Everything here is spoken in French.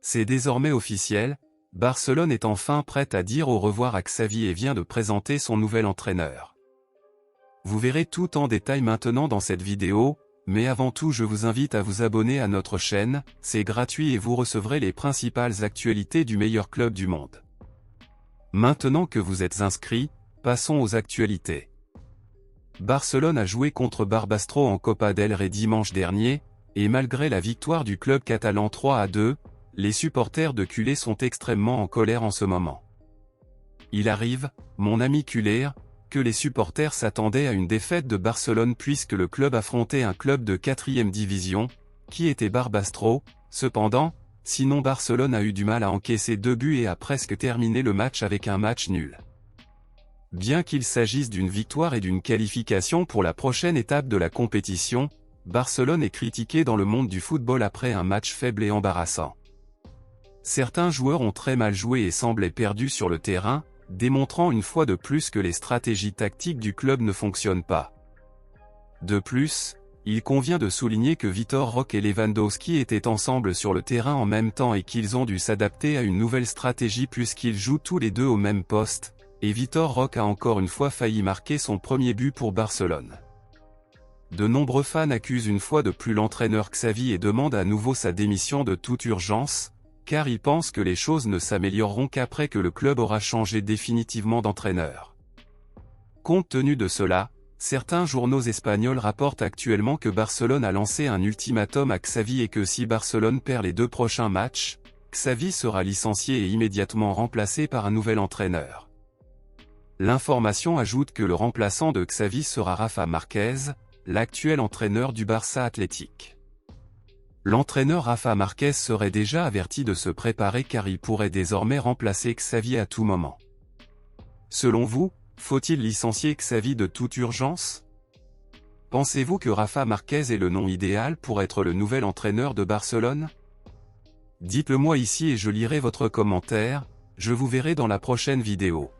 C'est désormais officiel, Barcelone est enfin prête à dire au revoir à Xavi et vient de présenter son nouvel entraîneur. Vous verrez tout en détail maintenant dans cette vidéo, mais avant tout je vous invite à vous abonner à notre chaîne, c'est gratuit et vous recevrez les principales actualités du meilleur club du monde. Maintenant que vous êtes inscrits, passons aux actualités. Barcelone a joué contre Barbastro en Copa del Rey dimanche dernier, et malgré la victoire du club catalan 3-2, les supporters de culé sont extrêmement en colère en ce moment. Il arrive, mon ami culé, que les supporters s'attendaient à une défaite de Barcelone puisque le club affrontait un club de 4e division, qui était Barbastro. Cependant, sinon Barcelone a eu du mal à encaisser 2 buts et a presque terminé le match avec un match nul. Bien qu'il s'agisse d'une victoire et d'une qualification pour la prochaine étape de la compétition, Barcelone est critiqué dans le monde du football après un match faible et embarrassant. Certains joueurs ont très mal joué et semblaient perdus sur le terrain, démontrant une fois de plus que les stratégies tactiques du club ne fonctionnent pas. De plus, il convient de souligner que Vitor Roque et Lewandowski étaient ensemble sur le terrain en même temps et qu'ils ont dû s'adapter à une nouvelle stratégie puisqu'ils jouent tous les deux au même poste, et Vitor Roque a encore une fois failli marquer son premier but pour Barcelone. De nombreux fans accusent une fois de plus l'entraîneur Xavi et demandent à nouveau sa démission de toute urgence, car ils pensent que les choses ne s'amélioreront qu'après que le club aura changé définitivement d'entraîneur. Compte tenu de cela, certains journaux espagnols rapportent actuellement que Barcelone a lancé un ultimatum à Xavi et que si Barcelone perd les 2 prochains matchs, Xavi sera licencié et immédiatement remplacé par un nouvel entraîneur. L'information ajoute que le remplaçant de Xavi sera Rafa Márquez, l'actuel entraîneur du Barça Athletic. L'entraîneur Rafa Márquez serait déjà averti de se préparer car il pourrait désormais remplacer Xavi à tout moment. Selon vous, faut-il licencier Xavi de toute urgence? Pensez-vous que Rafa Márquez est le nom idéal pour être le nouvel entraîneur de Barcelone? Dites-le moi ici et je lirai votre commentaire, je vous verrai dans la prochaine vidéo.